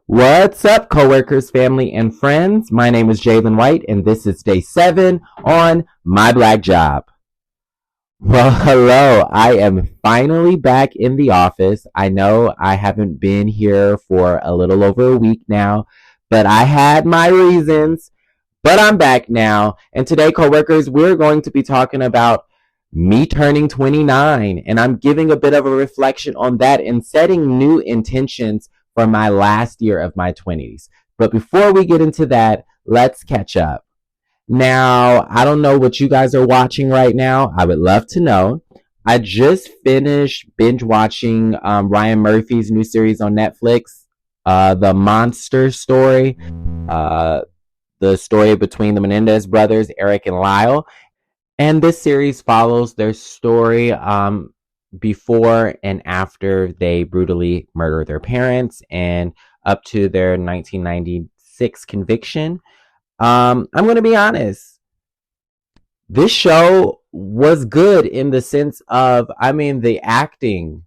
What's up, coworkers, family, and friends? My name is Jalen White, and this is day 7 on My Black Job. Well, hello. I am finally back in the office. I know I haven't been here for a little over a week now, but I had my reasons. But I'm back now. And today, coworkers, we're going to be talking about me turning 29. And I'm giving a bit of a reflection on that and setting new intentions for my last year of my 20s. But before we get into that, let's catch up. Now, I don't know what you guys are watching right now. I would love to know. I just finished binge watching Ryan Murphy's new series on Netflix, The Monster Story. The story between the Menendez brothers, Eric and Lyle. And this series follows their story before and after they brutally murder their parents and up to their 1996 conviction. I'm going to be honest. This show was good in the sense of, the acting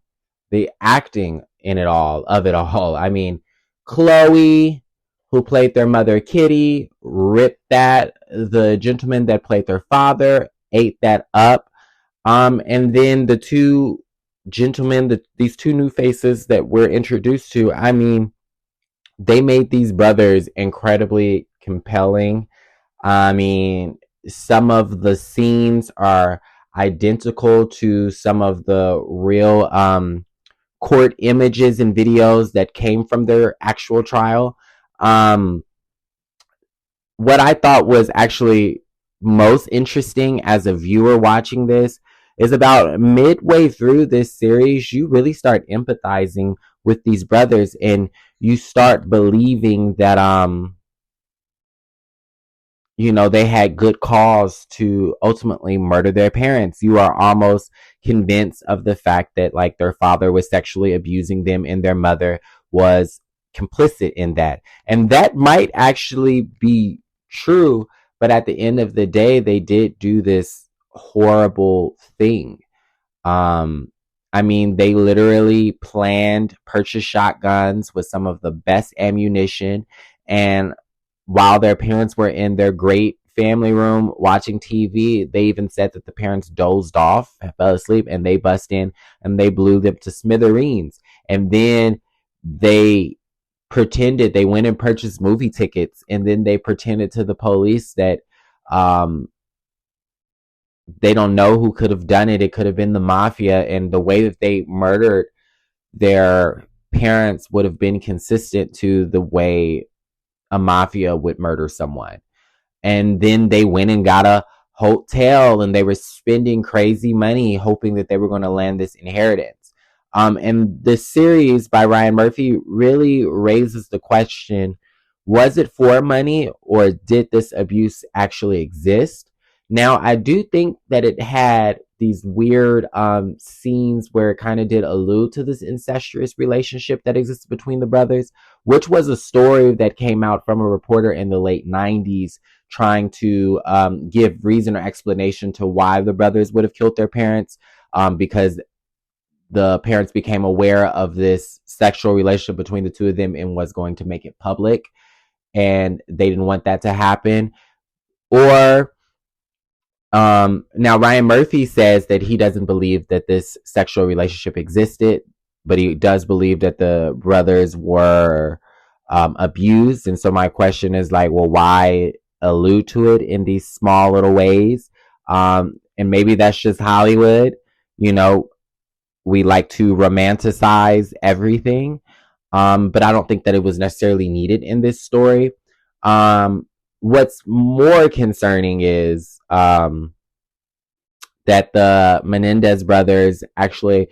in it all, of it all. Chloe, who played their mother Kitty, ripped that. The gentleman that played their father ate that up. And then the two gentlemen, these two new faces that we're introduced to, they made these brothers incredibly compelling. Some of the scenes are identical to some of the real court images and videos that came from their actual trial. What I thought was actually most interesting as a viewer watching this is about midway through this series, you really start empathizing with these brothers and you start believing that, they had good cause to ultimately murder their parents. You are almost convinced of the fact that their father was sexually abusing them and their mother was complicit in that. And that might actually be true, but at the end of the day, they did do this horrible thing. They literally purchase shotguns with some of the best ammunition. And while their parents were in their great family room watching TV, they even said that the parents dozed off, fell asleep, and they bust in and they blew them to smithereens. And then they went and purchased movie tickets, and then they pretended to the police that they don't know who could have done it. It could have been the mafia, and the way that they murdered their parents would have been consistent to the way a mafia would murder someone. And then they went and got a hotel, and they were spending crazy money hoping that they were going to land this inheritance. And the series by Ryan Murphy really raises the question, was it for money or did this abuse actually exist? Now, I do think that it had these weird scenes where it kind of did allude to this incestuous relationship that exists between the brothers, which was a story that came out from a reporter in the late 90s trying to give reason or explanation to why the brothers would have killed their parents, because the parents became aware of this sexual relationship between the two of them and was going to make it public, and they didn't want that to happen. Or now Ryan Murphy says that he doesn't believe that this sexual relationship existed, but he does believe that the brothers were abused. And so my question is why allude to it in these small little ways? And maybe that's just Hollywood. We like to romanticize everything. But I don't think that it was necessarily needed in this story. What's more concerning is that the Menendez brothers actually,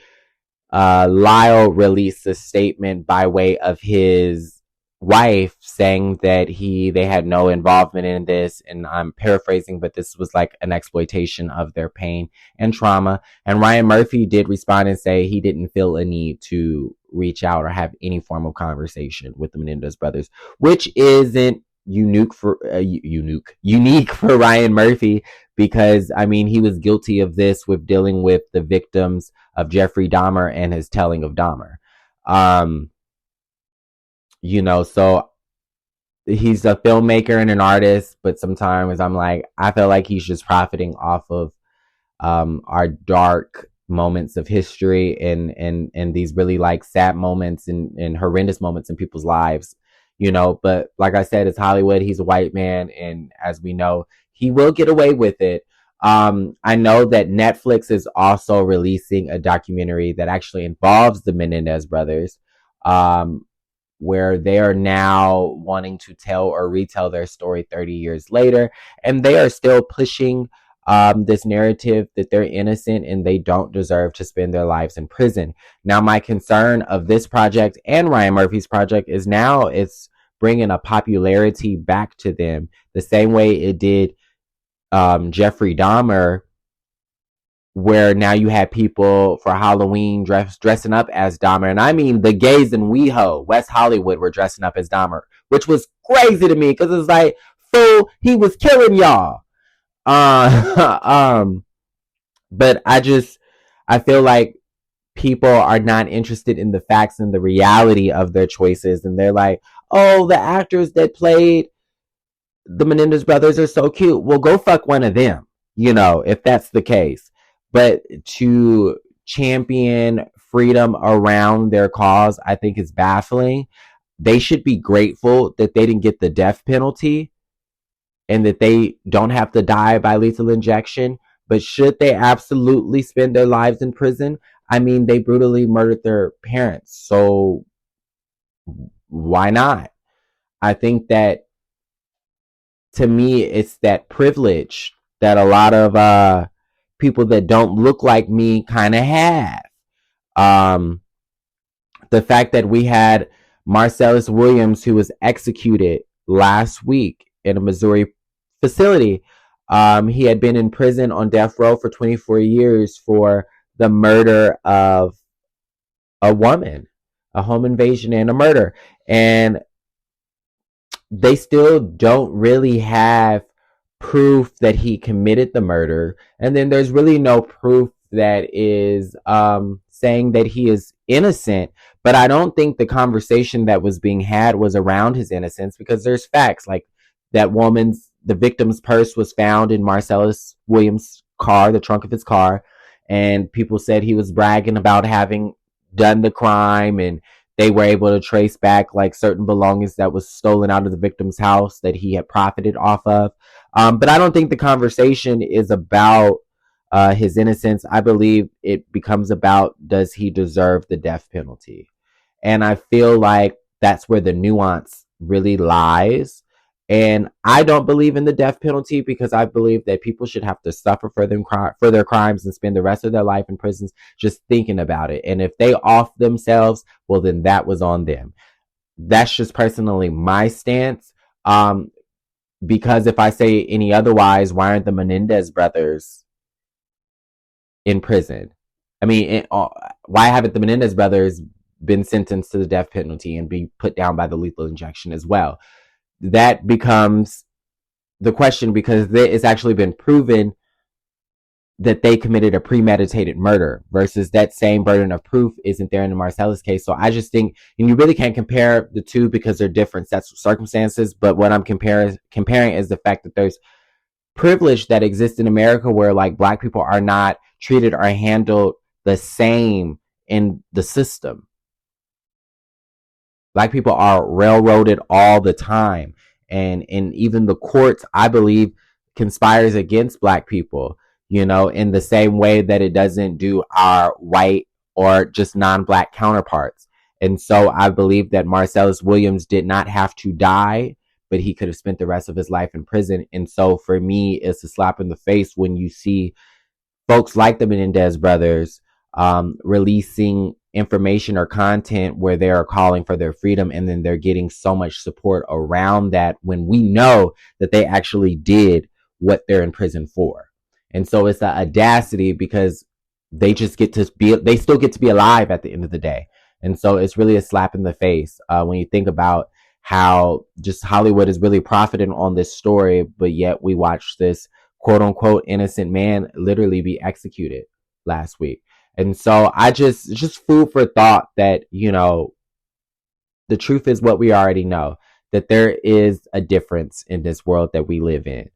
Lyle released a statement by way of his wife saying that they had no involvement in this, and I'm paraphrasing, but this was an exploitation of their pain and trauma. And Ryan Murphy did respond and say he didn't feel a need to reach out or have any form of conversation with the Menendez brothers, which isn't unique for Ryan Murphy, because he was guilty of this with dealing with the victims of Jeffrey Dahmer and his telling of Dahmer. So he's a filmmaker and an artist, but sometimes I'm like, I feel like he's just profiting off of our dark moments of history and these really like sad moments and horrendous moments in people's lives. But like I said, it's Hollywood. He's a white man, and as we know, he will get away with it. I know that Netflix is also releasing a documentary that actually involves the Menendez brothers. Um, where they are now wanting to tell or retell their story 30 years later. And they are still pushing this narrative that they're innocent and they don't deserve to spend their lives in prison. Now, my concern of this project and Ryan Murphy's project is now it's bringing a popularity back to them the same way it did Jeffrey Dahmer, where now you had people for Halloween dressing up as Dahmer. And I mean, the gays in WeHo, West Hollywood, were dressing up as Dahmer, which was crazy to me because it's like, fool, he was killing y'all. Um, but I feel like people are not interested in the facts and the reality of their choices. And they're like, oh, the actors that played the Menendez brothers are so cute. Well, go fuck one of them, if that's the case. But to champion freedom around their cause, I think is baffling. They should be grateful that they didn't get the death penalty and that they don't have to die by lethal injection. But should they absolutely spend their lives in prison? I mean, they brutally murdered their parents. So why not? I think that to me, it's that privilege that a lot of people that don't look like me kind of have. Um, the fact that we had Marcellus Williams, who was executed last week in a Missouri facility. He had been in prison on death row for 24 years for the murder of a woman, a home invasion and a murder. And they still don't really have proof that he committed the murder. And then there's really no proof that is saying that he is innocent. But I don't think the conversation that was being had was around his innocence, because there's facts like the victim's purse was found in Marcellus Williams' car, the trunk of his car. And people said he was bragging about having done the crime, and they were able to trace back like certain belongings that was stolen out of the victim's house that he had profited off of. But I don't think the conversation is about his innocence. I believe it becomes about, does he deserve the death penalty? And I feel like that's where the nuance really lies. And I don't believe in the death penalty because I believe that people should have to suffer for their crimes and spend the rest of their life in prisons just thinking about it. And if they off themselves, well, then that was on them. That's just personally my stance. Because if I say any otherwise, why aren't the Menendez brothers in prison? I mean, why haven't the Menendez brothers been sentenced to the death penalty and be put down by the lethal injection as well? That becomes the question, because it's actually been proven that they committed a premeditated murder, versus that same burden of proof isn't there in the Marcellus case. So I just think, and you really can't compare the two because they're different sets of circumstances. But what I'm comparing is the fact that there's privilege that exists in America where like black people are not treated or handled the same in the system. Black people are railroaded all the time. And even the courts, I believe, conspires against black people, in the same way that it doesn't do our white or just non-black counterparts. And so I believe that Marcellus Williams did not have to die, but he could have spent the rest of his life in prison. And so for me, it's a slap in the face when you see folks like the Menendez brothers releasing information or content where they are calling for their freedom, and then they're getting so much support around that when we know that they actually did what they're in prison for. And so it's the audacity, because they still get to be alive at the end of the day. And so it's really a slap in the face when you think about how just Hollywood is really profiting on this story, but yet we watched this quote unquote innocent man literally be executed last week. And so I just food for thought that, the truth is what we already know, that there is a difference in this world that we live in.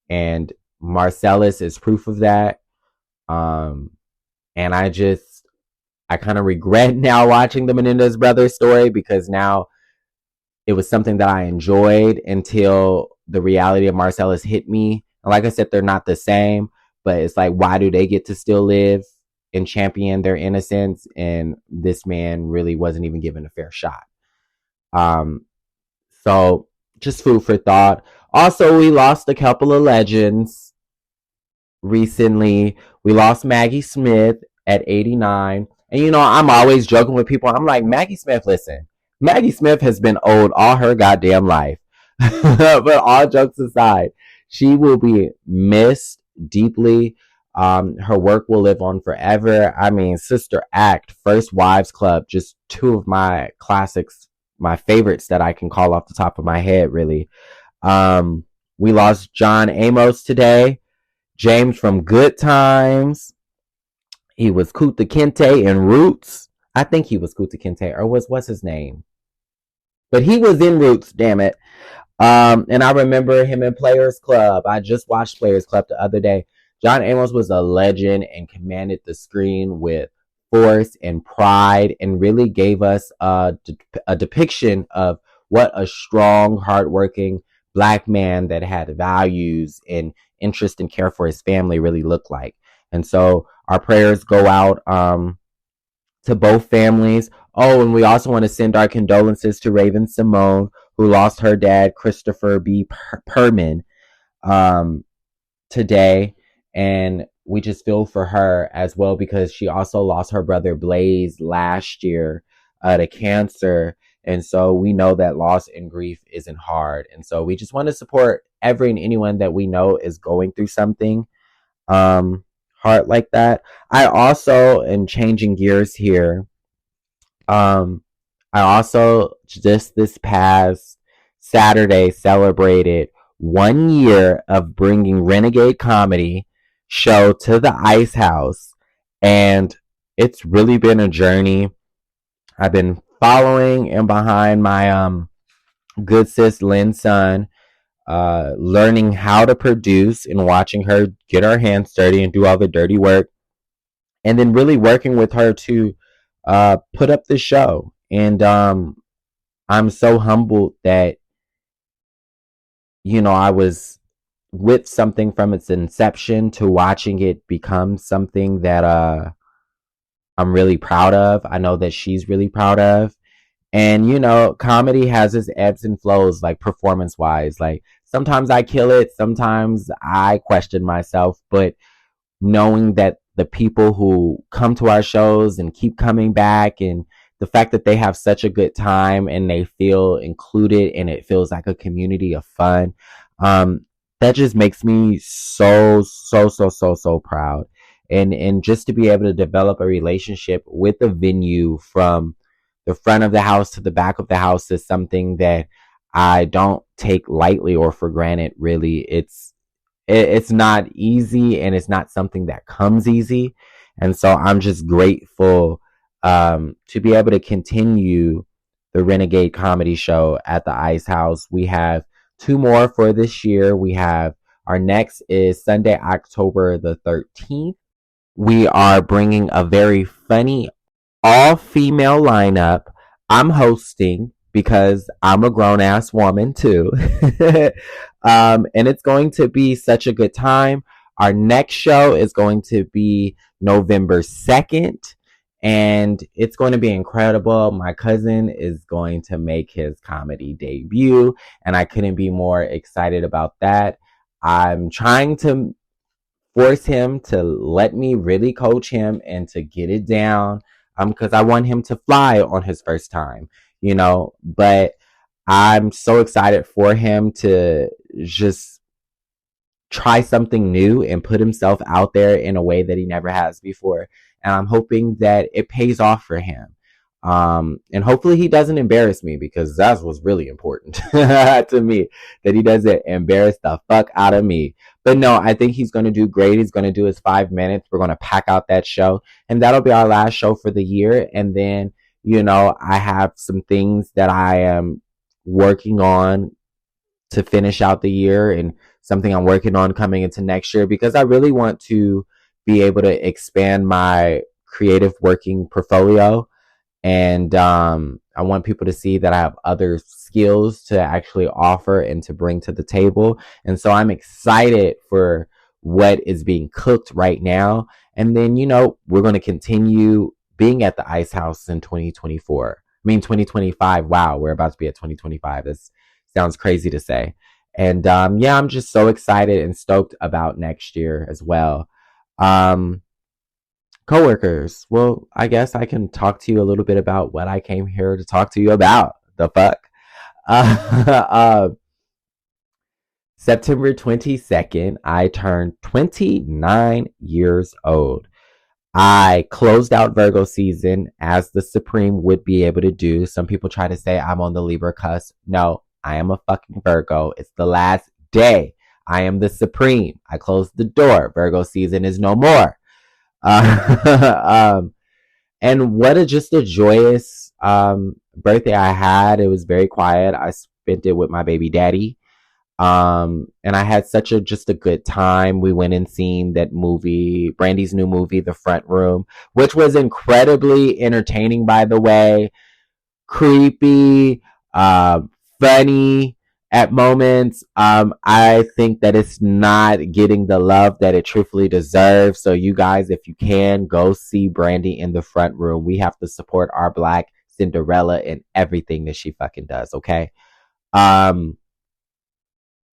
And Marcellus is proof of that. And I kind of regret now watching the Menendez brothers story, because now it was something that I enjoyed until the reality of Marcellus hit me. And like I said, they're not the same, but it's like, why do they get to still live and champion their innocence? And this man really wasn't even given a fair shot. So just food for thought. Also, we lost a couple of legends recently. We lost Maggie Smith at 89. And I'm always joking with people. I'm like, Maggie Smith, listen, Maggie Smith has been old all her goddamn life. But all jokes aside, she will be missed deeply. Her work will live on forever. I mean, Sister Act, First Wives Club, just two of my classics, my favorites that I can call off the top of my head, really. We lost John Amos today. James from Good Times. He was Kunta Kinte in Roots. I think he was Kunta Kinte, or what's his name? But he was in Roots, damn it. And I remember him in Players Club. I just watched Players Club the other day. John Amos was a legend and commanded the screen with force and pride, and really gave us a depiction of what a strong, hardworking Black man that had values and interest and care for his family really looked like. And so our prayers go out to both families. Oh, and we also want to send our condolences to Raven Simone, who lost her dad, Christopher B. Perman, today. And we just feel for her as well, because she also lost her brother Blaze last year to cancer. And so we know that loss and grief isn't hard. And so we just want to support every and anyone that we know is going through something hard like that. I also, in changing gears here, I also just this past Saturday celebrated 1 year of bringing Renegade Comedy Show to the Ice House, and it's really been a journey. I've been following and behind my good sis Lynn's son, learning how to produce and watching her get her hands dirty and do all the dirty work, and then really working with her to put up the show. And I'm so humbled that I was with something from its inception to watching it become something that I'm really proud of. I know that she's really proud of. And comedy has its ebbs and flows, like performance wise. Like sometimes I kill it, sometimes I question myself, but knowing that the people who come to our shows and keep coming back, and the fact that they have such a good time and they feel included and it feels like a community of fun, that just makes me so proud. And just to be able to develop a relationship with the venue from the front of the house to the back of the house is something that I don't take lightly or for granted, really. It's not easy, and it's not something that comes easy. And so I'm just grateful to be able to continue the Renegade Comedy Show at the Ice House. We have 2 more for this year. Our next is Sunday, October the 13th. We are bringing a very funny all-female lineup. I'm hosting because I'm a grown-ass woman too. And it's going to be such a good time. Our next show is going to be November 2nd. And it's going to be incredible. My cousin is going to make his comedy debut, and I couldn't be more excited about that. I'm trying to force him to let me really coach him and to get it down, because I want him to fly on his first time, but I'm so excited for him to just try something new and put himself out there in a way that he never has before. And I'm hoping that it pays off for him. And hopefully he doesn't embarrass me, because that was really important to me, that he doesn't embarrass the fuck out of me. But no, I think he's going to do great. He's going to do his 5 minutes. We're going to pack out that show, and that'll be our last show for the year. And then, I have some things that I am working on to finish out the year, and something I'm working on coming into next year, because I really want to be able to expand my creative working portfolio. And I want people to see that I have other skills to actually offer and to bring to the table. And so I'm excited for what is being cooked right now. And then, we're going to continue being at the Ice House in 2024. I mean, 2025. Wow, we're about to be at 2025. This sounds crazy to say. And yeah, I'm just so excited and stoked about next year as well. Um, Coworkers, well, I guess I can talk to you a little bit about what I came here to talk to you about. The fuck? Uh, uh, September 22nd, I turned 29 years old. I closed out Virgo season as the Supreme would be able to do. Some people try to say I'm on the Libra cusp. No, I am a fucking Virgo. It's the last day. I am the Supreme. I closed the door. Virgo season is no more. Um, and what a just a joyous birthday I had. It was very quiet. I spent it with my baby daddy. And I had such a just a good time. We went and seen that movie, Brandy's new movie, The Front Room, which was incredibly entertaining, by the way. Creepy, funny at moments. I think that it's not getting the love that it truthfully deserves. So you guys, if you can, go see Brandy in The Front Room. We have to support our Black Cinderella in everything that she fucking does. Okay. Um,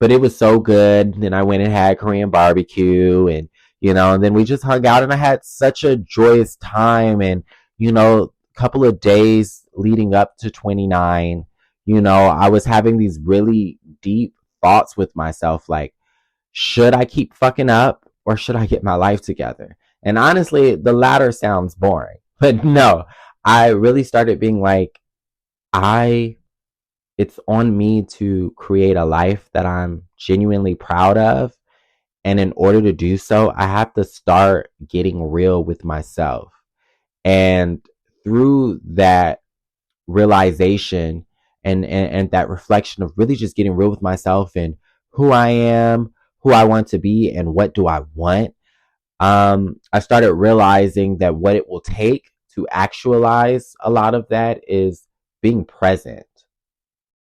but it was so good. Then I went and had Korean barbecue, and then we just hung out, and I had such a joyous time. And, a couple of days leading up to 29, I was having these really deep thoughts with myself, like, should I keep fucking up or should I get my life together? And honestly, the latter sounds boring, but no, I really started being like, I it's on me to create a life that I'm genuinely proud of. And in order to do so, I have to start getting real with myself. And through that realization and that reflection of really just getting real with myself and who I am, who I want to be, and what do I want, I started realizing that what it will take to actualize a lot of that is being present,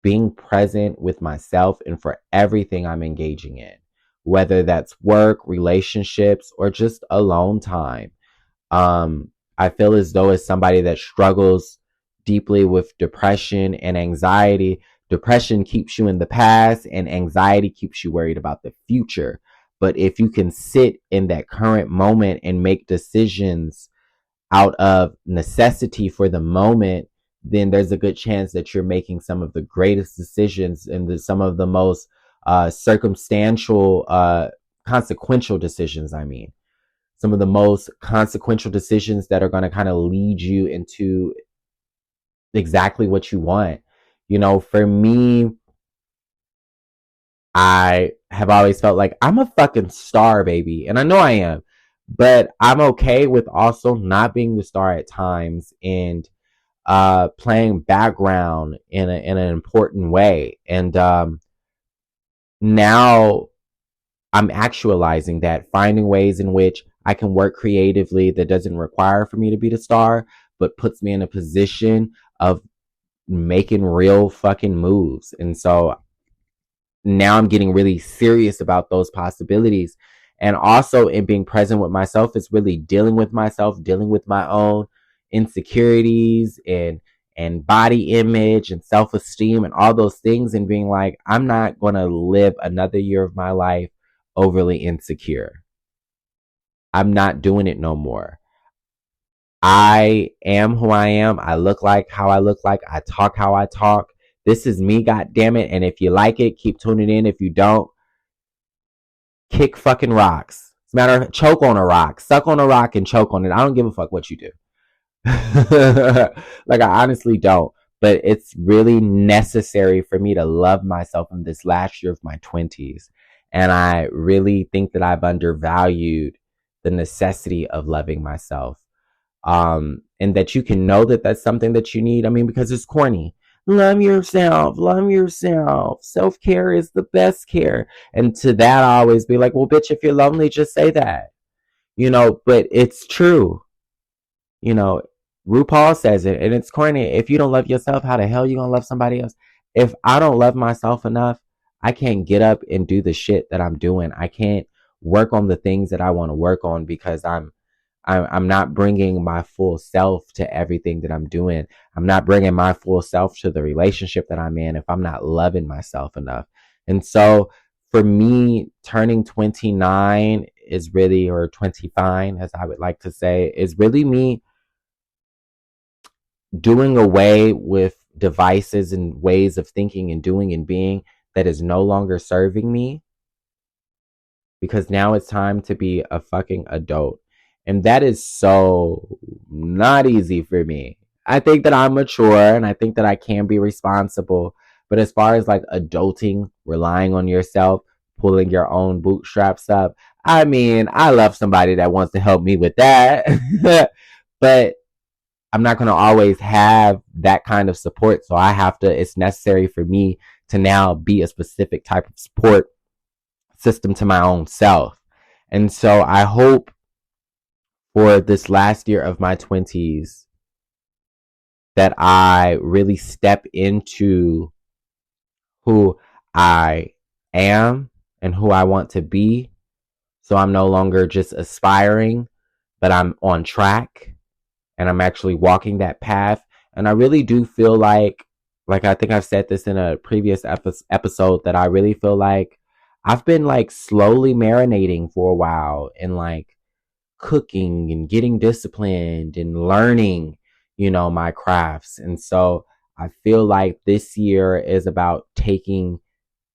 with myself and for everything I'm engaging in, whether that's work, relationships, or just alone time. I feel as though, as somebody that struggles deeply with depression and anxiety, depression keeps you in the past and anxiety keeps you worried about the future. But if you can sit in that current moment and make decisions out of necessity for the moment, then there's a good chance that you're making some of the greatest decisions and some of the most circumstantial, consequential decisions. I mean, some of the most consequential decisions that are going to kind of lead you into exactly what you want. For me, I have always felt like I'm a fucking star, baby. And I know I am, but I'm okay with also not being the star at times, and playing background in an important way. And now I'm actualizing that, finding ways in which I can work creatively that doesn't require for me to be the star, but puts me in a position of making real fucking moves. And so now I'm getting really serious about those possibilities. And also, in being present with myself, is really dealing with myself, dealing with my own insecurities and body image and self-esteem and all those things, and being like, I'm not going to live another year of my life overly insecure. I'm not doing it no more. I am who I am. I look like how I look like. I talk how I talk. This is me, goddammit. And if you like it, keep tuning in. If you don't, kick fucking rocks. It's a matter of, choke on a rock, suck on a rock and choke on it. I don't give a fuck what you do. Like, I honestly don't. But it's really necessary for me to love myself in this last year of my 20s. And I really think that I've undervalued the necessity of loving myself. And that you can know that that's something that you need. I mean, because it's corny. Love yourself, love yourself. Self-care is the best care. And to that, I always be like, well, bitch, if you're lonely, just say that. But it's true. You know, RuPaul says it, and it's corny. If you don't love yourself, how the hell you gonna love somebody else? If I don't love myself enough, I can't get up and do the shit that I'm doing. I can't work on the things that I want to work on because I'm not bringing my full self to everything that I'm doing. I'm not bringing my full self to the relationship that I'm in if I'm not loving myself enough. And so for me, turning 29 is really, or 25, as I would like to say, is really me doing away with devices and ways of thinking and doing and being that is no longer serving me, because now it's time to be a fucking adult. And that is so not easy for me. I think that I'm mature and I think that I can be responsible. But as far as like adulting, relying on yourself, pulling your own bootstraps up, I mean, I love somebody that wants to help me with that. But I'm not going to always have that kind of support. So it's necessary for me to now be a specific type of support system to my own self. And so I hope for this last year of my 20s that I really step into who I am and who I want to be. So I'm no longer just aspiring, but I'm on track and I'm actually walking that path. And I really do feel like I think I've said this in a previous episode, that I really feel like I've been like slowly marinating for a while in like cooking and getting disciplined and learning, my crafts. And so I feel like this year is about taking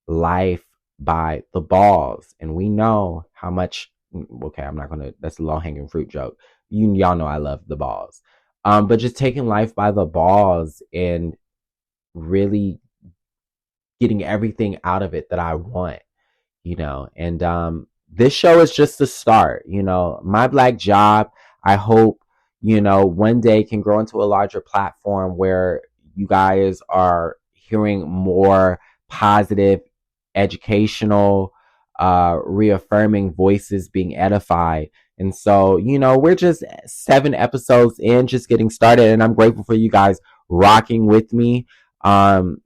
life by the balls. And we know how much, okay, that's a low hanging fruit joke. Y'all know I love the balls. But just taking life by the balls and really getting everything out of it that I want, and this show is just the start. My Black Job, I hope, one day can grow into a larger platform where you guys are hearing more positive, educational, reaffirming voices being edified. And so, we're just 7 episodes in, just getting started, and I'm grateful for you guys rocking with me.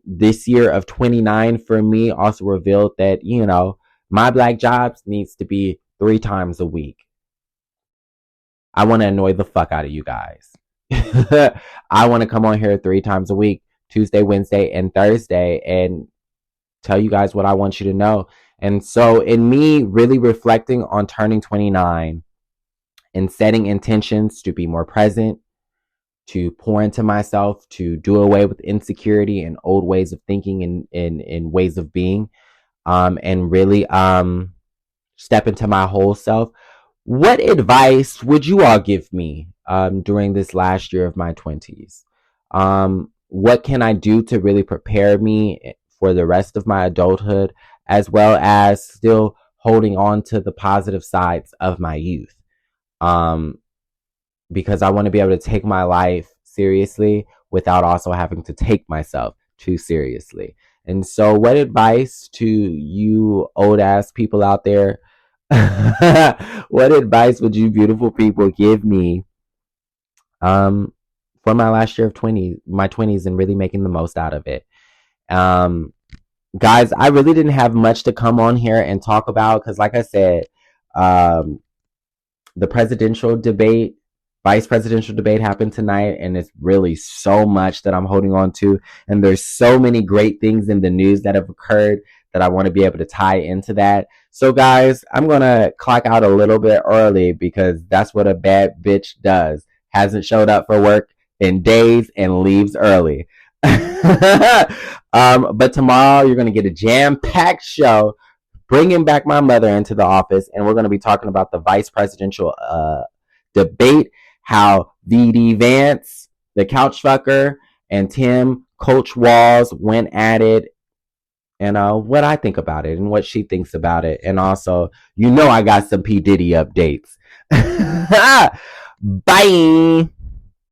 This year of 29 for me also revealed that, my Black Jobs needs to be 3 times a week. I want to annoy the fuck out of you guys. I want to come on here 3 times a week, Tuesday, Wednesday, and Thursday, and tell you guys what I want you to know. And so in me really reflecting on turning 29 and setting intentions to be more present, to pour into myself, to do away with insecurity and old ways of thinking and ways of being, and really step into my whole self. What advice would you all give me during this last year of my 20s? What can I do to really prepare me for the rest of my adulthood, as well as still holding on to the positive sides of my youth? Because I want to be able to take my life seriously without also having to take myself too seriously. And so what advice to you old ass people out there, what advice would you beautiful people give me for my last year of my 20s and really making the most out of it? Guys, I really didn't have much to come on here and talk about because, like I said, the vice presidential debate happened tonight, and it's really so much that I'm holding on to, and there's so many great things in the news that have occurred that I want to be able to tie into that. So guys, I'm gonna clock out a little bit early because that's what a bad bitch does. Hasn't showed up for work in days and leaves early. But tomorrow you're gonna get a jam-packed show, bringing back my mother into the office, and we're gonna be talking about the vice presidential debate, how VD Vance, the couch fucker, and Tim Coach Walls went at it, and what I think about it and what she thinks about it. And also, I got some P Diddy updates. Bye.